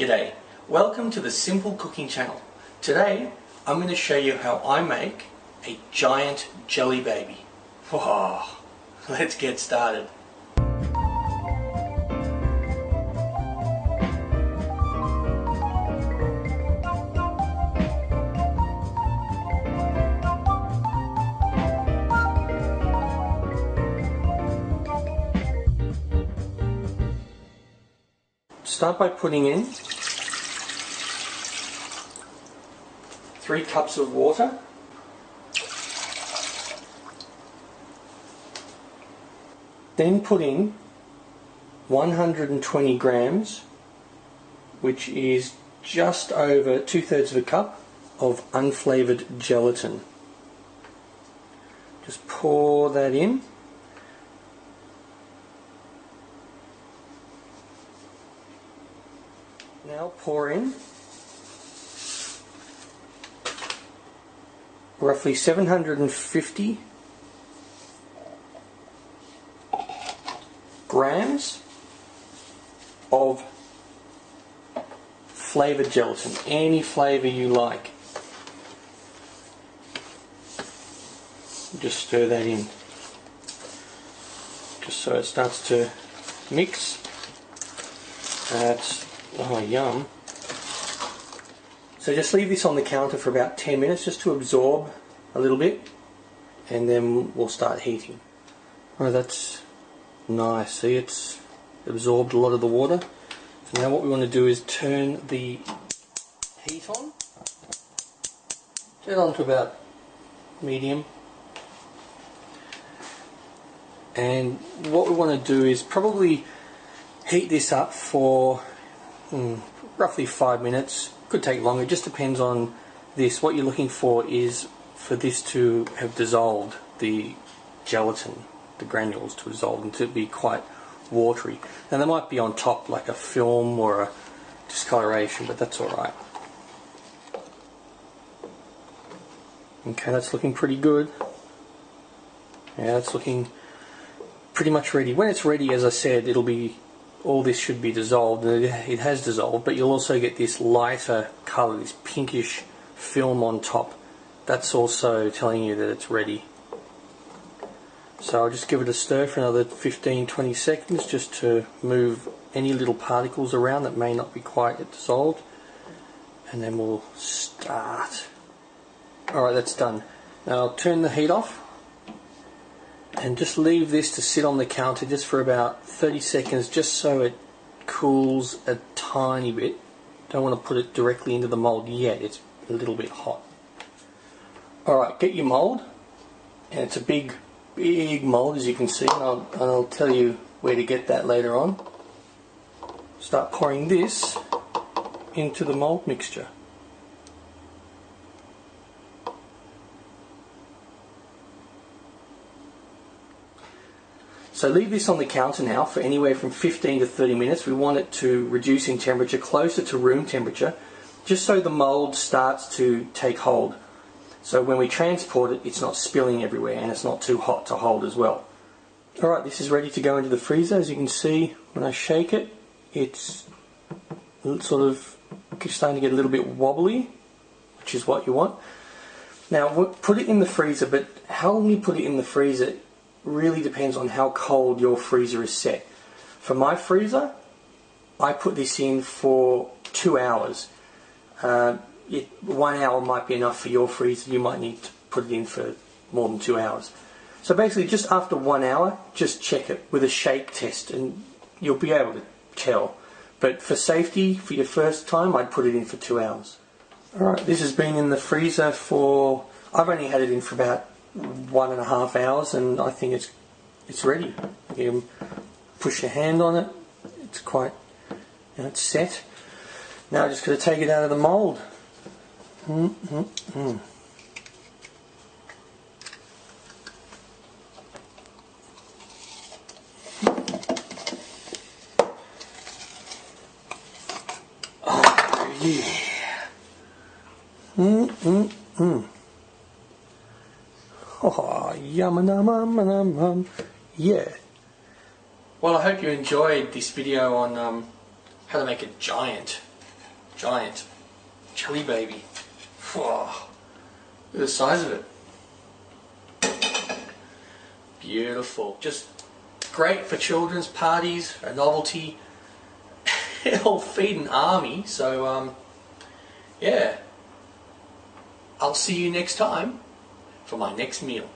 G'day, welcome to the Simple Cooking channel. Today I'm going to show you how I make a giant jelly baby. Wow, let's get started. Start by putting in 3 cups of water, then put in 120 grams, which is just over 2/3 of a cup of unflavoured gelatin. Just pour that in. Now pour in roughly 750 grams of flavoured gelatin, any flavour you like. Just stir that in, just so it starts to mix. That's oh, yum. So just leave this on the counter for about 10 minutes just to absorb a little bit, and then we'll start heating. Oh, that's nice. See, it's absorbed a lot of the water. So now what we want to do is turn the heat on. Turn it on to about medium. And what we want to do is probably heat this up for roughly 5 minutes. Could take longer, it just depends on this. What you're looking for is for this to have dissolved, the gelatin, the granules to dissolve and to be quite watery. Now there might be on top like a film or a discoloration, but that's alright. Okay, that's looking pretty good. Yeah, it's looking pretty much ready. When it's ready, as I said, it'll be all this should be dissolved. It has dissolved, but you'll also get this lighter colour, this pinkish film on top. That's also telling you that it's ready. So I'll just give it a stir for another 15-20 seconds just to move any little particles around that may not be quite yet dissolved, and then we'll start. Alright, that's done. Now I'll turn the heat off and just leave this to sit on the counter just for about 30 seconds, just so it cools a tiny bit. Don't want to put it directly into the mould yet, it's a little bit hot. Alright, get your mould, and it's a big mould, as you can see, and I'll tell you where to get that later on. Start pouring this into the mould mixture. So leave this on the counter now for anywhere from 15 to 30 minutes. We want it to reduce in temperature closer to room temperature, just so the mould starts to take hold. So when we transport it, it's not spilling everywhere and it's not too hot to hold as well. Alright, this is ready to go into the freezer. As you can see, when I shake it, it's sort of starting to get a little bit wobbly, which is what you want. Now, we'll put it in the freezer, but how long you put it in the freezer really depends on how cold your freezer is set. For my freezer, I put this in for 2 hours. 1 hour might be enough for your freezer. You might need to put it in for more than 2 hours. So basically just after 1 hour, just check it with a shake test and you'll be able to tell. But for safety, for your first time, I'd put it in for 2 hours. Alright, this has been in the freezer for, I've only had it in for about 1.5 hours, and I think it's ready. You can push your hand on it, it's quite, it's set. Now I'm just going to take it out of the mould. Oh yeah. Oh, yum, yeah. Well, I hope you enjoyed this video on how to make a giant Giant jelly baby. Whoa. Look at the size of it. Beautiful. Just great for children's parties, a novelty. It'll feed an army. So yeah. I'll see you next time for my next meal.